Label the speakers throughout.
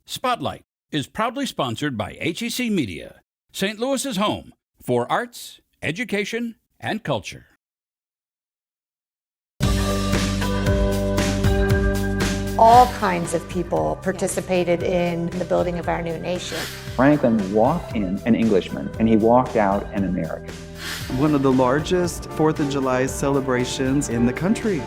Speaker 1: Spotlight is proudly sponsored by HEC Media, St. Louis's home for arts, education, and culture.
Speaker 2: All kinds of people participated in the building of our new nation.
Speaker 3: Franklin walked in an Englishman, and he walked out an American.
Speaker 4: One of the largest 4th of July celebrations in the country.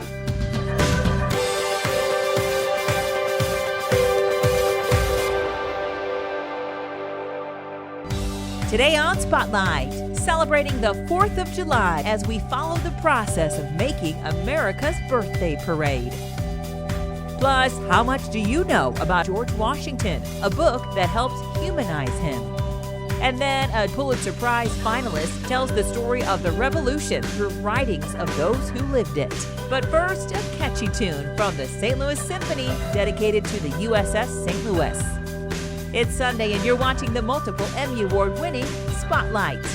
Speaker 5: Today on Spotlight, celebrating the 4th of July as we follow the process of making America's birthday parade. Plus, how much do you know about George Washington, a book that helps humanize him? And then a Pulitzer Prize finalist tells the story of the Revolution through writings of those who lived it. But first, a catchy tune from the St. Louis Symphony dedicated to the USS St. Louis. It's Sunday and you're watching the multiple Emmy Award-winning Spotlight.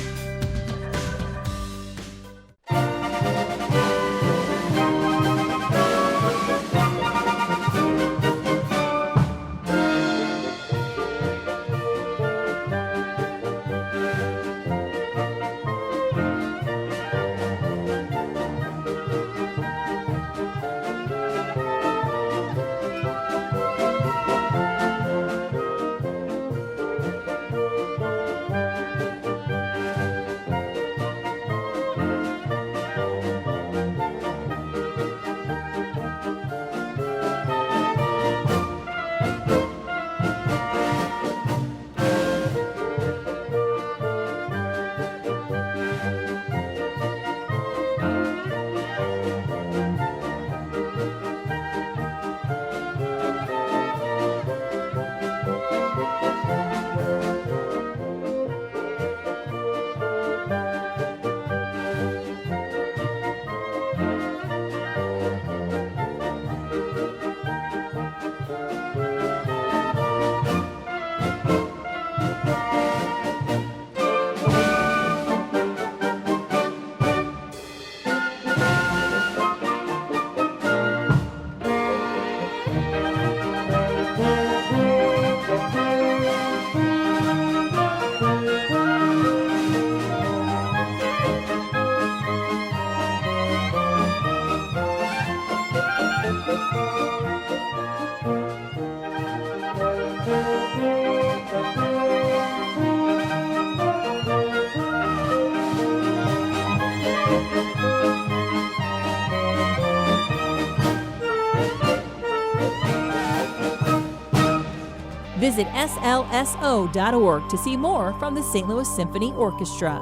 Speaker 5: Visit slso.org to see more from the St. Louis Symphony Orchestra.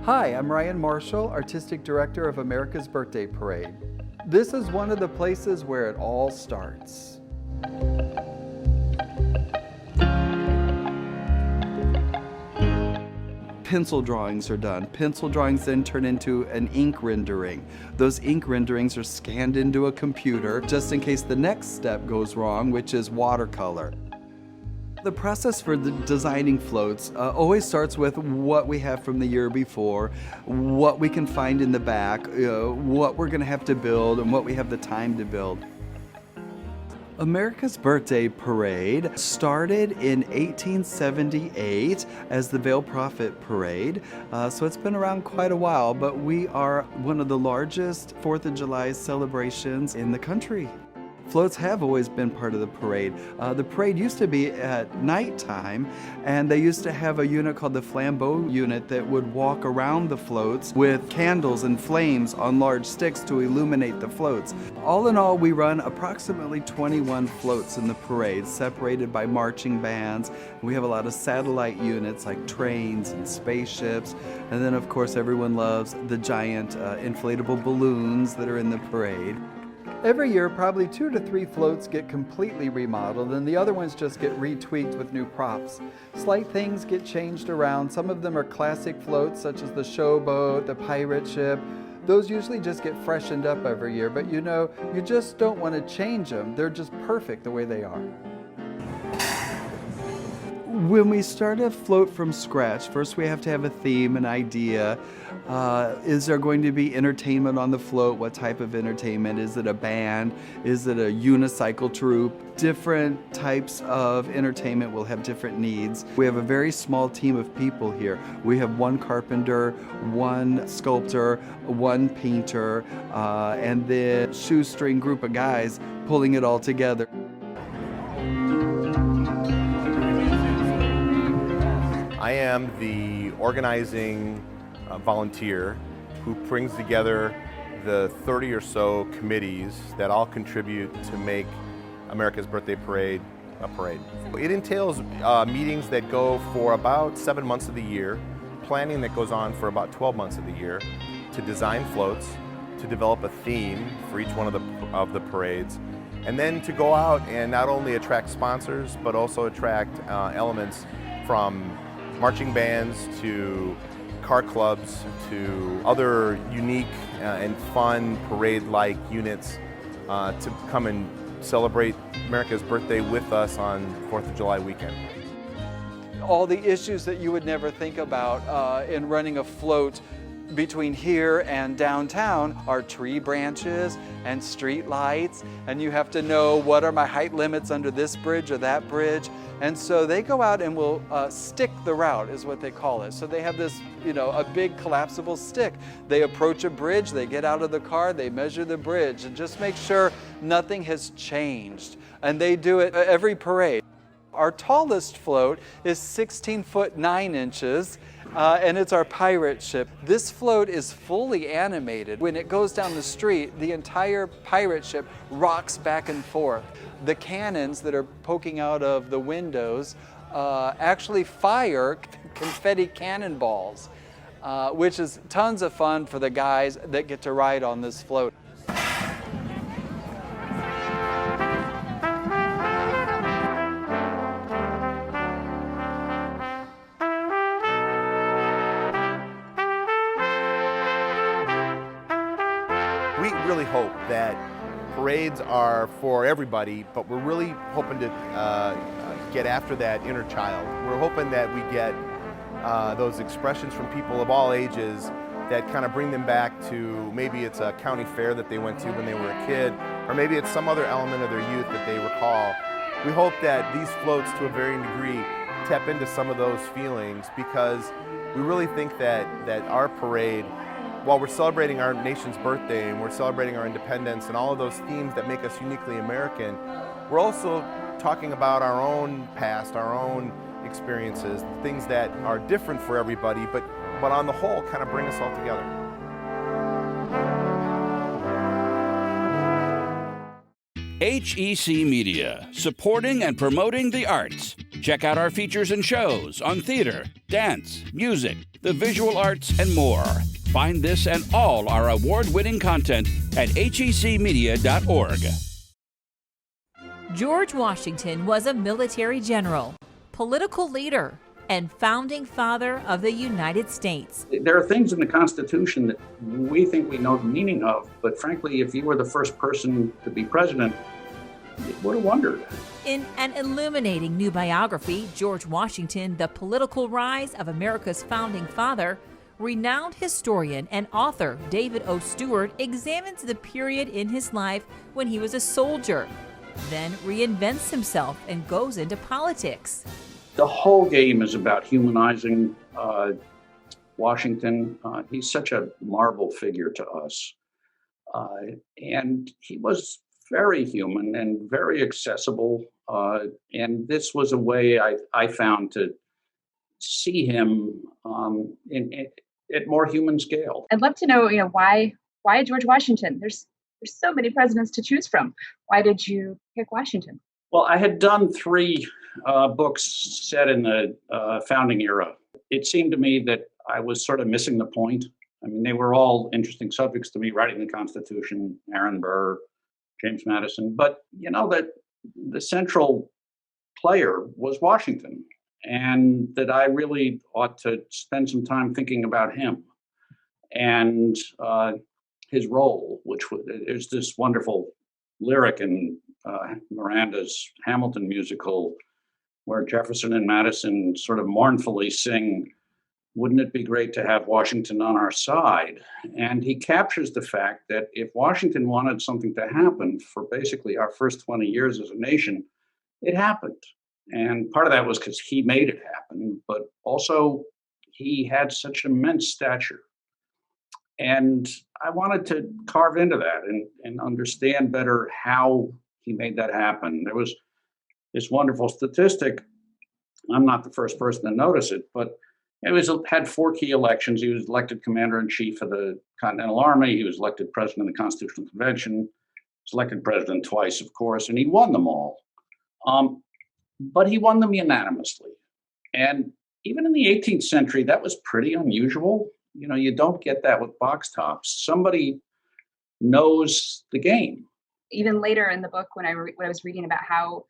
Speaker 4: Hi, I'm Ryan Marshall, Artistic Director of America's Birthday Parade. This is one of the places where it all starts. Pencil drawings are done. Pencil drawings then turn into an ink rendering. Those ink renderings are scanned into a computer just in case the next step goes wrong, which is watercolor. The process for designing floats always starts with what we have from the year before, what we can find in the back, what we're going to have to build, and what we have the time to build. America's Birthday Parade started in 1878 as the Veil Prophet Parade, so it's been around quite a while, but we are one of the largest 4th of July celebrations in the country. Floats have always been part of the parade. The parade used to be at nighttime, and they used to have a unit called the flambeau unit that would walk around the floats with candles and flames on large sticks to illuminate the floats. All in all, we run approximately 21 floats in the parade, separated by marching bands. We have a lot of satellite units like trains and spaceships, and then of course everyone loves the giant inflatable balloons that are in the parade. Every year, probably 2 to 3 floats get completely remodeled, and the other ones just get retweaked with new props. Slight things get changed around. Some of them are classic floats, such as the showboat, the pirate ship. Those usually just get freshened up every year, but you just don't want to change them. They're just perfect the way they are. When we start a float from scratch, first we have to have a theme, an idea. Is there going to be entertainment on the float? What type of entertainment? Is it a band? Is it a unicycle troupe? Different types of entertainment will have different needs. We have a very small team of people here. We have one carpenter, one sculptor, one painter, and then a shoestring group of guys pulling it all together.
Speaker 6: I am the organizing volunteer who brings together the 30 or so committees that all contribute to make America's Birthday Parade a parade. It entails meetings that go for about 7 months of the year, planning that goes on for about 12 months of the year, to design floats, to develop a theme for each one of the parades, and then to go out and not only attract sponsors, but also attract elements from marching bands to car clubs to other unique and fun parade-like units to come and celebrate America's birthday with us on 4th of July weekend.
Speaker 4: All the issues that you would never think about in running a float between here and downtown are tree branches and street lights, and you have to know what are my height limits under this bridge or that bridge. And so they go out and will stick the route, is what they call it. So they have this, a big collapsible stick. They approach a bridge, they get out of the car, they measure the bridge and just make sure nothing has changed. And they do it every parade. Our tallest float is 16 foot 9 inches. And it's our pirate ship. This float is fully animated. When it goes down the street, the entire pirate ship rocks back and forth. The cannons that are poking out of the windows actually fire confetti cannonballs, which is tons of fun for the guys that get to ride on this float.
Speaker 6: We really hope that parades are for everybody, but we're really hoping to get after that inner child. We're hoping that we get those expressions from people of all ages that kind of bring them back to, maybe it's a county fair that they went to when they were a kid, or maybe it's some other element of their youth that they recall. We hope that these floats, to a varying degree, tap into some of those feelings, because we really think that our parade, while we're celebrating our nation's birthday and we're celebrating our independence and all of those themes that make us uniquely American, we're also talking about our own past, our own experiences, things that are different for everybody, but on the whole kind of bring us all together.
Speaker 1: HEC Media, supporting and promoting the arts. Check out our features and shows on theater, dance, music, the visual arts, and more. Find this and all our award-winning content at hecmedia.org.
Speaker 5: George Washington was a military general, political leader, and founding father of the United States.
Speaker 7: There are things in the Constitution that we think we know the meaning of, but frankly, if you were the first person to be president, you would have wondered.
Speaker 5: In an illuminating new biography, George Washington, The Political Rise of America's Founding Father, renowned historian and author David O. Stewart examines the period in his life when he was a soldier, then reinvents himself and goes into politics.
Speaker 7: The whole game is about humanizing Washington. He's such a marvel figure to us. And he was very human and very accessible. And this was a way I found to see him at more human scale.
Speaker 8: I'd love to know, why George Washington? There's so many presidents to choose from. Why did you pick Washington?
Speaker 7: Well, I had done 3 books set in the founding era. It seemed to me that I was sort of missing the point. I mean, they were all interesting subjects to me, writing the Constitution, Aaron Burr, James Madison. But that the central player was Washington, and that I really ought to spend some time thinking about him and his role, which is this wonderful lyric in Miranda's Hamilton musical, where Jefferson and Madison sort of mournfully sing, "Wouldn't it be great to have Washington on our side?" And he captures the fact that if Washington wanted something to happen for basically our first 20 years as a nation, it happened. And part of that was because he made it happen, but also he had such immense stature. And I wanted to carve into that and understand better how he made that happen. There was this wonderful statistic. I'm not the first person to notice it, but had 4 key elections. He was elected commander-in-chief of the Continental Army. He was elected president of the Constitutional Convention. He was elected president twice, of course, and he won them all. But he won them unanimously. And even in the 18th century, that was pretty unusual. You don't get that with box tops. Somebody knows the game.
Speaker 8: Even later in the book, when I was reading about how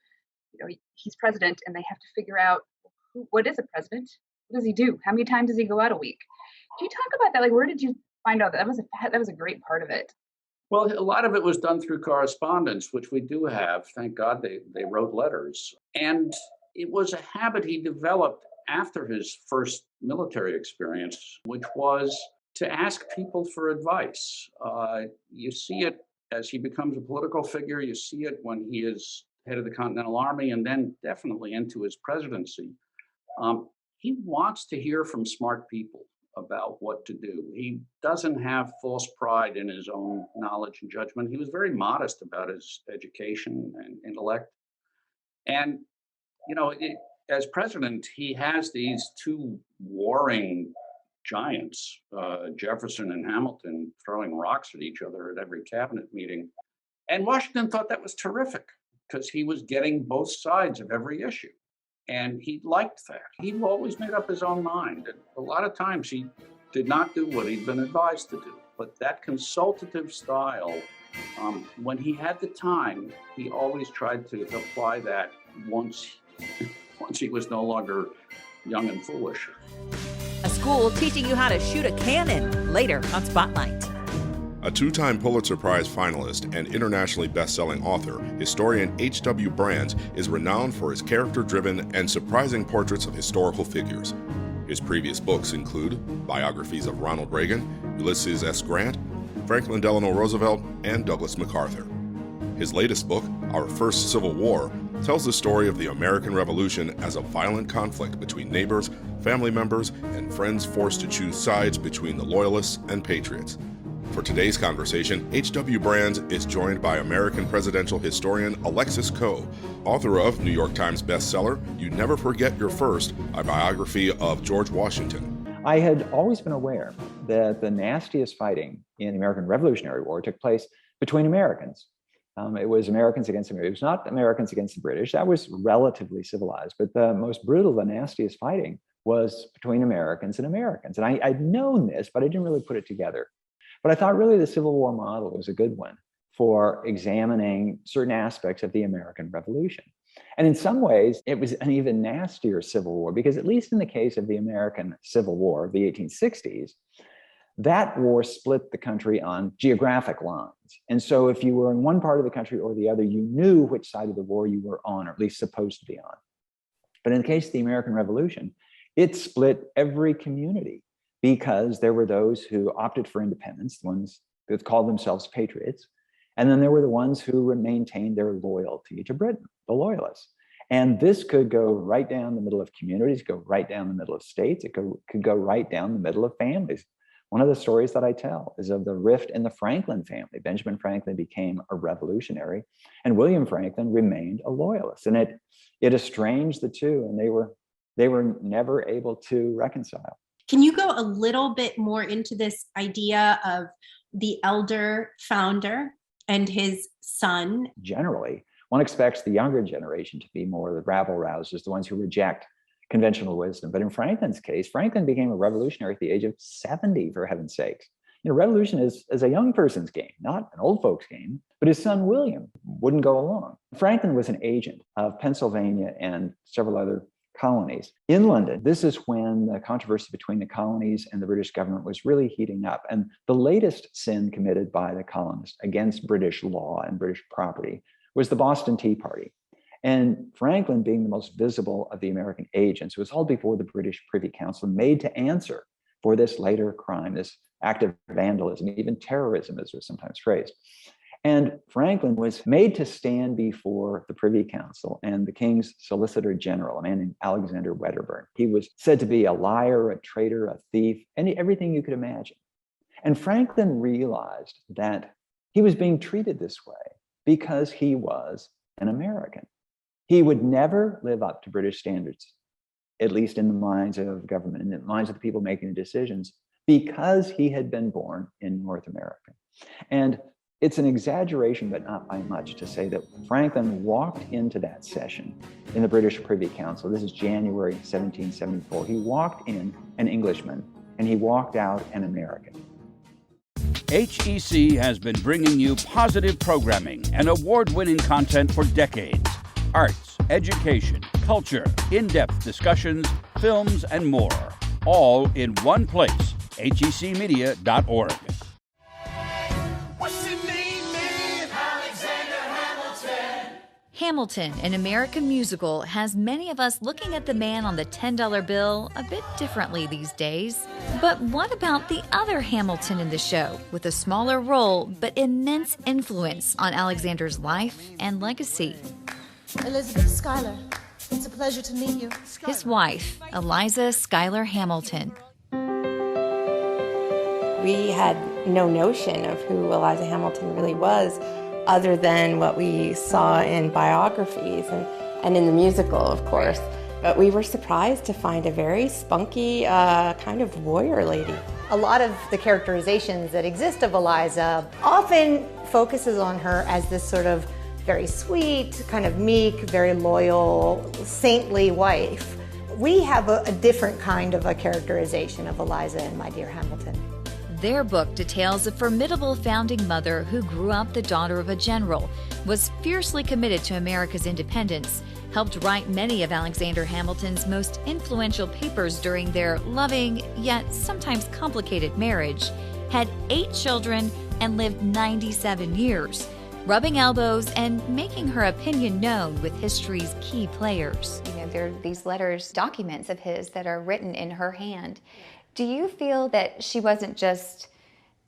Speaker 8: he's president and they have to figure out what is a president, what does he do, how many times does he go out a week? Can you talk about that? Like, where did you find out that was a great part of it?
Speaker 7: Well, a lot of it was done through correspondence, which we do have. Thank God they wrote letters, and it was a habit he developed after his first military experience, which was to ask people for advice. You see it as he becomes a political figure. You see it when he is head of the Continental Army, and then definitely into his presidency. He wants to hear from smart people about what to do. He doesn't have false pride in his own knowledge and judgment. He was very modest about his education and intellect. And, as president, he has these 2 warring giants, Jefferson and Hamilton, throwing rocks at each other at every cabinet meeting. And Washington thought that was terrific because he was getting both sides of every issue. And he liked that. He always made up his own mind. And a lot of times he did not do what he'd been advised to do. But that consultative style, when he had the time, he always tried to apply that once he was no longer young and foolish.
Speaker 5: A school teaching you how to shoot a cannon, later on Spotlight.
Speaker 9: A 2-time Pulitzer Prize finalist and internationally best-selling author, historian H.W. Brands is renowned for his character-driven and surprising portraits of historical figures. His previous books include biographies of Ronald Reagan, Ulysses S. Grant, Franklin Delano Roosevelt, and Douglas MacArthur. His latest book, Our First Civil War, tells the story of the American Revolution as a violent conflict between neighbors, family members, and friends forced to choose sides between the Loyalists and Patriots. For today's conversation, H.W. Brands is joined by American presidential historian Alexis Coe, author of New York Times bestseller, You Never Forget Your First, a biography of George Washington.
Speaker 3: I had always been aware that the nastiest fighting in the American Revolutionary War took place between Americans. It was Americans against Americans. It was not Americans against the British. That was relatively civilized. But the most brutal, the nastiest fighting was between Americans and Americans. And I'd known this, but I didn't really put it together. But I thought really the Civil War model was a good one for examining certain aspects of the American Revolution. And in some ways, it was an even nastier Civil War, because at least in the case of the American Civil War of the 1860s, that war split the country on geographic lines. And so if you were in one part of the country or the other, you knew which side of the war you were on, or at least supposed to be on. But in the case of the American Revolution, it split every community, because there were those who opted for independence, the ones that called themselves patriots. And then there were the ones who maintained their loyalty to Britain, the loyalists. And this could go right down the middle of communities, go right down the middle of states. It could go right down the middle of families. One of the stories that I tell is of the rift in the Franklin family. Benjamin Franklin became a revolutionary, and William Franklin remained a loyalist. And it estranged the two, and they were never able to reconcile.
Speaker 10: Can you go a little bit more into this idea of the elder founder and his son?
Speaker 3: Generally, one expects the younger generation to be more the rabble-rousers, the ones who reject conventional wisdom. But in Franklin's case, Franklin became a revolutionary at the age of 70, for heaven's sakes. Revolution is a young person's game, not an old folks game, but his son William wouldn't go along. Franklin was an agent of Pennsylvania and several other colonies. In London, this is when the controversy between the colonies and the British government was really heating up. And the latest sin committed by the colonists against British law and British property was the Boston Tea Party. And Franklin, being the most visible of the American agents, was hauled before the British Privy Council, made to answer for this later crime, this act of vandalism, even terrorism, as was sometimes phrased. And Franklin was made to stand before the Privy Council and the King's Solicitor General, a man named Alexander Wedderburn. He was said to be a liar, a traitor, a thief, everything you could imagine. And Franklin realized that he was being treated this way because he was an American. He would never live up to British standards, at least in the minds of government, in the minds of the people making the decisions, because he had been born in North America. And it's an exaggeration, but not by much, to say that Franklin walked into that session in the British Privy Council. This is January 1774. He walked in an Englishman, and he walked out an American.
Speaker 1: HEC has been bringing you positive programming and award-winning content for decades. Arts, education, culture, in-depth discussions, films, and more. All in one place, hecmedia.org.
Speaker 11: Hamilton, an American musical, has many of us looking at the man on the $10 bill a bit differently these days. But what about the other Hamilton in the show, with a smaller role but immense influence on Alexander's life and legacy?
Speaker 12: Elizabeth Schuyler, it's a pleasure to meet you.
Speaker 11: His wife, Eliza Schuyler Hamilton.
Speaker 13: We had no notion of who Eliza Hamilton really was, other than what we saw in biographies and in the musical, of course. But we were surprised to find a very spunky kind of warrior lady.
Speaker 2: A lot of the characterizations that exist of Eliza often focuses on her as this sort of very sweet, kind of meek, very loyal, saintly wife. We have a different kind of a characterization of Eliza in My Dear Hamilton.
Speaker 11: Their book details a formidable founding mother who grew up the daughter of a general, was fiercely committed to America's independence, helped write many of Alexander Hamilton's most influential papers during their loving, yet sometimes complicated marriage, had 8 children, and lived 97 years, rubbing elbows and making her opinion known with history's key players.
Speaker 14: There are these letters, documents of his that are written in her hand. Do you feel that she wasn't just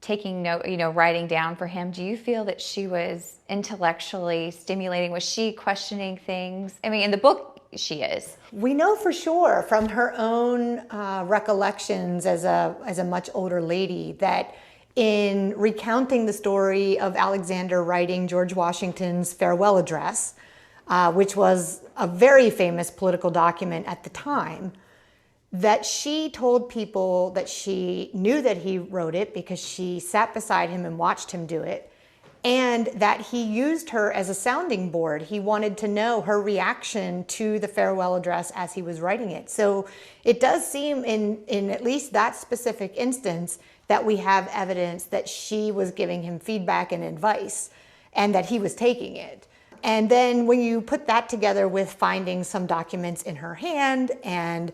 Speaker 14: taking note, writing down for him? Do you feel that she was intellectually stimulating? Was she questioning things? I mean, in the book, she is.
Speaker 2: We know for sure from her own recollections as a much older lady that in recounting the story of Alexander writing George Washington's farewell address, which was a very famous political document at the time, that she told people that she knew that he wrote it because she sat beside him and watched him do it, and that he used her as a sounding board. He wanted to know her reaction to the farewell address as he was writing it. So it does seem in at least that specific instance that we have evidence that she was giving him feedback and advice and that he was taking it. And then when you put that together with finding some documents in her hand and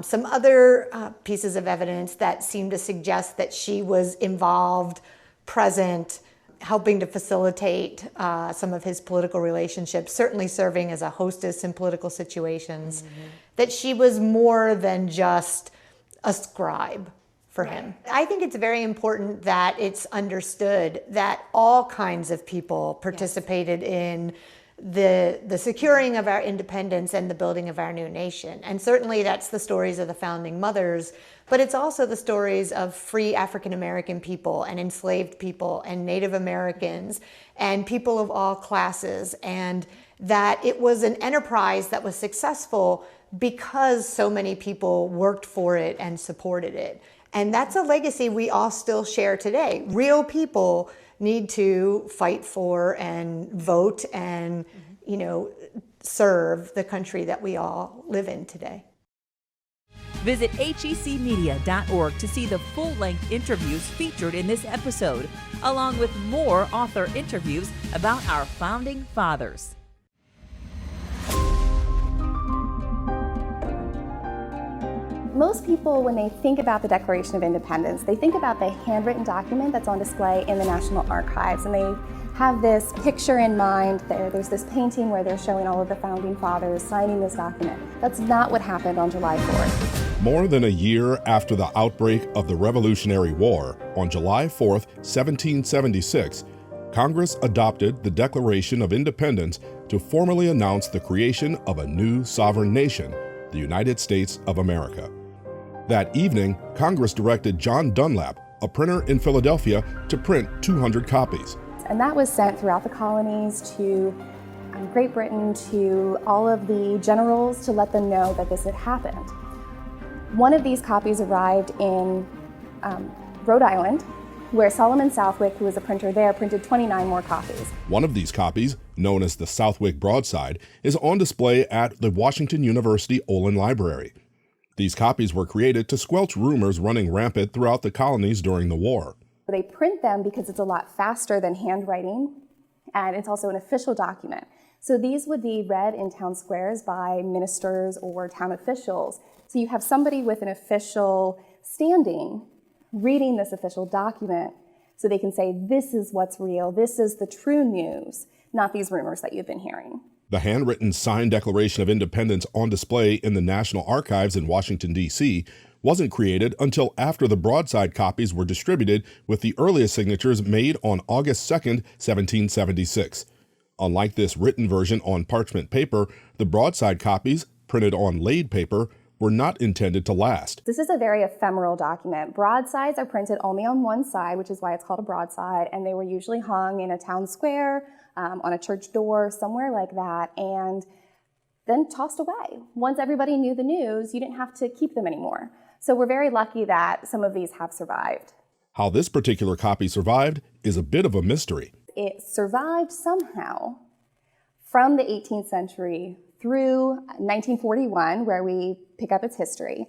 Speaker 2: some other pieces of evidence that seem to suggest that she was involved, present, helping to facilitate some of his political relationships, certainly serving as a hostess in political situations, that she was more than just a scribe for him. I think it's very important that it's understood that all kinds of people participated in the securing of our independence and the building of our new nation. And certainly that's the stories of the founding mothers, but it's also the stories of free African American people and enslaved people and Native Americans and people of all classes, and that it was an enterprise that was successful because so many people worked for it and supported it. And that's a legacy we all still share today. Real people need to fight for and vote and, serve the country that we all live in today.
Speaker 5: Visit hecmedia.org to see the full-length interviews featured in this episode, along with more author interviews about our founding fathers.
Speaker 15: Most people, when they think about the Declaration of Independence, they think about the handwritten document that's on display in the National Archives, and they have this picture in mind. There's this painting where they're showing all of the founding fathers signing this document. That's not what happened on July 4th.
Speaker 9: More than a year after the outbreak of the Revolutionary War, on July 4th, 1776, Congress adopted the Declaration of Independence to formally announce the creation of a new sovereign nation, the United States of America. That evening, Congress directed John Dunlap, a printer in Philadelphia, to print 200 copies.
Speaker 15: And that was sent throughout the colonies to Great Britain, to all of the generals, to let them know that this had happened. One of these copies arrived in Rhode Island, where Solomon Southwick, who was a printer there, printed 29 more copies.
Speaker 9: One of these copies, known as the Southwick Broadside, is on display at the Washington University Olin Library. These copies were created to squelch rumors running rampant throughout the colonies during the war.
Speaker 15: They print them because it's a lot faster than handwriting, and it's also an official document. So these would be read in town squares by ministers or town officials. So you have somebody with an official standing reading this official document so they can say, this is what's real, this is the true news, not these rumors that you've been hearing.
Speaker 9: The handwritten signed Declaration of Independence on display in the National Archives in Washington, D.C. wasn't created until after the broadside copies were distributed, with the earliest signatures made on August 2nd, 1776. Unlike this written version on parchment paper, the broadside copies, printed on laid paper, were not intended to last.
Speaker 15: This is a very ephemeral document. Broadsides are printed only on one side, which is why it's called a broadside, and they were usually hung in a town square, on a church door, somewhere like that, and then tossed away. Once everybody knew the news, you didn't have to keep them anymore. So we're very lucky that some of these have survived.
Speaker 9: How this particular copy survived is a bit of a mystery.
Speaker 15: It survived somehow from the 18th century through 1941, where we pick up its history.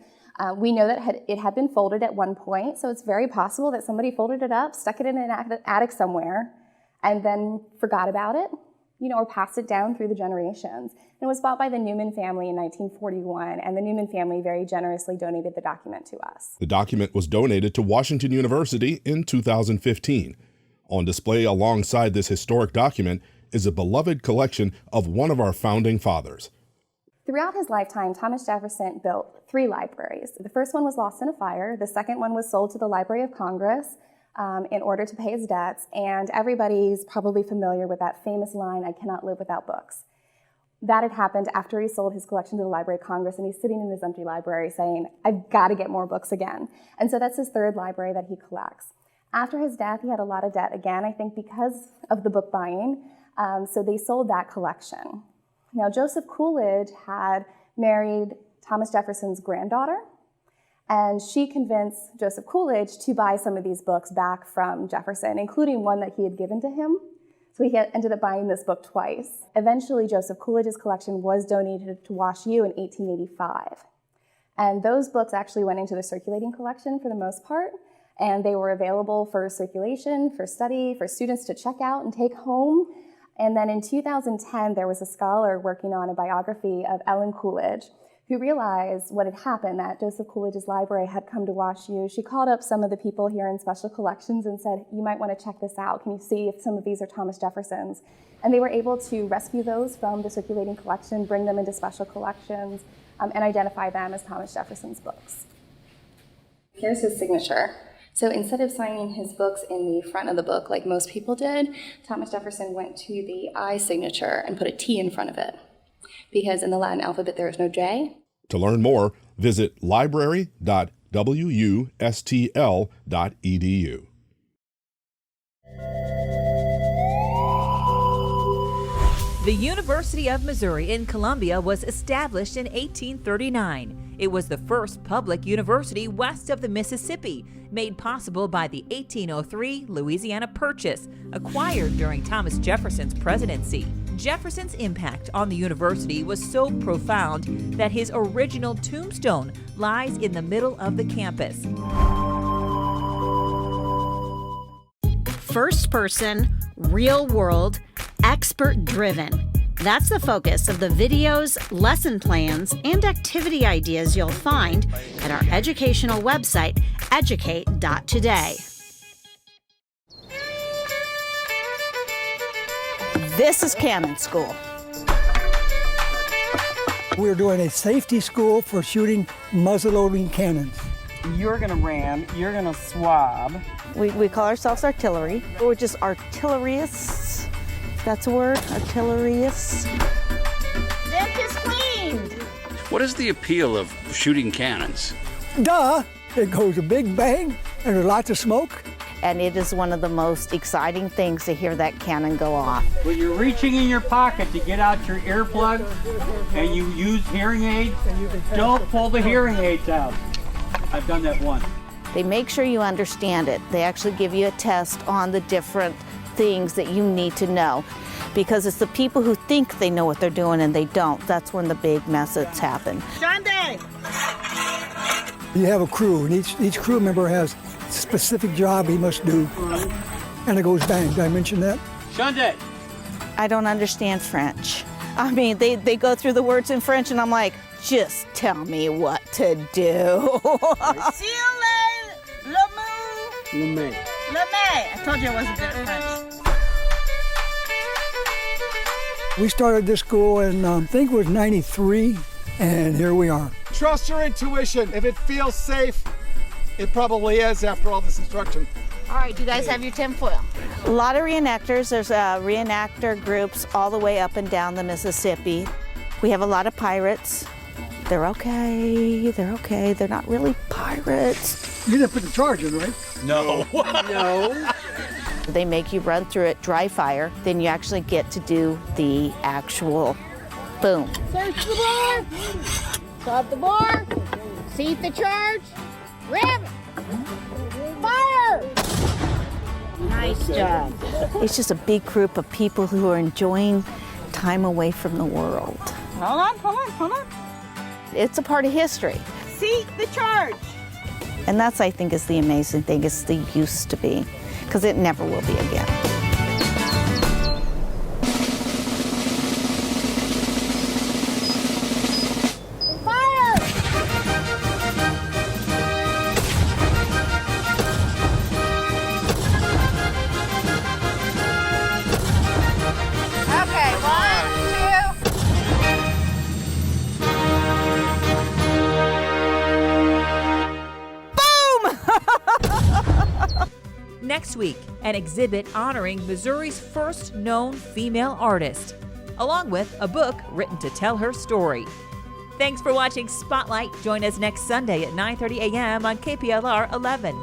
Speaker 15: We know that it had been folded at one point, so it's very possible that somebody folded it up, stuck it in an attic somewhere, and then forgot about it, or passed it down through the generations. And it was bought by the Newman family in 1941, and the Newman family very generously donated the document to us.
Speaker 9: The document was donated to Washington University in 2015. On display alongside this historic document is a beloved collection of one of our founding fathers.
Speaker 15: Throughout his lifetime, Thomas Jefferson built 3 libraries. The first one was lost in a fire. The second one was sold to the Library of Congress in order to pay his debts, and everybody's probably familiar with that famous line, "I cannot live without books." That had happened after he sold his collection to the Library of Congress, and he's sitting in his empty library saying, I've got to get more books again. And so that's his 3rd library that he collects. After his death, he had a lot of debt again, I think because of the book buying, so they sold that collection. Now, Joseph Coolidge had married Thomas Jefferson's granddaughter, and she convinced Joseph Coolidge to buy some of these books back from Jefferson, including one that he had given to him. So he ended up buying this book twice. Eventually, Joseph Coolidge's collection was donated to WashU in 1885. And those books actually went into the circulating collection for the most part, and they were available for circulation, for study, for students to check out and take home. And then in 2010, there was a scholar working on a biography of Ellen Coolidge, who realized what had happened, that Joseph Coolidge's library had come to WashU. She called up some of the people here in special collections and said, you might want to check this out. Can you see if some of these are Thomas Jefferson's? And they were able to rescue those from the circulating collection, bring them into special collections, and identify them as Thomas Jefferson's books. Here's his signature. So instead of signing his books in the front of the book like most people did, Thomas Jefferson went to the I signature and put a T in front of it, because in the Latin alphabet there is no J.
Speaker 9: To learn more, visit library.wustl.edu.
Speaker 5: The University of Missouri in Columbia was established in 1839. It was the first public university west of the Mississippi, made possible by the 1803 Louisiana Purchase, acquired during Thomas Jefferson's presidency. Jefferson's impact on the university was so profound that his original tombstone lies in the middle of the campus.
Speaker 16: First person, real world, expert driven. That's the focus of the videos, lesson plans, and activity ideas you'll find at our educational website, educate.today. This is Cannon School.
Speaker 17: We're doing a safety school for shooting muzzle-loading cannons.
Speaker 18: You're going to ram, you're going to swab.
Speaker 16: We call ourselves artillery. We're just artillerists. That's a word, artillerists.
Speaker 12: Deck is cleaned.
Speaker 1: What is the appeal of shooting cannons?
Speaker 17: Duh! It goes a big bang and there's lots of smoke.
Speaker 16: And it is one of the most exciting things to hear that cannon go off.
Speaker 18: When you're reaching in your pocket to get out your earplug and you use hearing aids, don't pull the hearing aids out. I've done that once.
Speaker 16: They make sure you understand it. They actually give you a test on the different things that you need to know, because it's the people who think they know what they're doing and they don't. That's when the big messes happen.
Speaker 12: Sunday.
Speaker 17: You have a crew, and each crew member has a specific job he must do, and it goes bang. Did I mention that?
Speaker 18: Sunday.
Speaker 16: I don't understand French. I mean, they go through the words in French, and I'm like, just tell me what to do.
Speaker 18: LeMay.
Speaker 12: I told you I wasn't good at French.
Speaker 17: We started this school in, I think it was 93, and here we are.
Speaker 19: Trust your intuition. If it feels safe, it probably is after all this instruction.
Speaker 12: All right, do you guys have your tinfoil?
Speaker 16: A lot of reenactors. There's reenactor groups all the way up and down the Mississippi. We have a lot of pirates. They're okay. They're okay. They're not really pirates.
Speaker 17: You didn't put the charge in, right?
Speaker 18: No.
Speaker 16: No. They make you run through it dry fire. Then you actually get to do the actual boom.
Speaker 12: Search the bar. Stop the bar. Seat the charge. Ram it. Fire. Nice job.
Speaker 16: It's just a big group of people who are enjoying time away from the world.
Speaker 12: Hold on.
Speaker 16: It's a part of history.
Speaker 12: Seat the charge.
Speaker 16: And that's, I think, is the amazing thing. It's the used to be, because it never will be again. Next week, an exhibit honoring Missouri's first known female artist, along with a book written to tell her story. Thanks for watching Spotlight. Join us next Sunday at 9:30 a.m. on KPLR 11.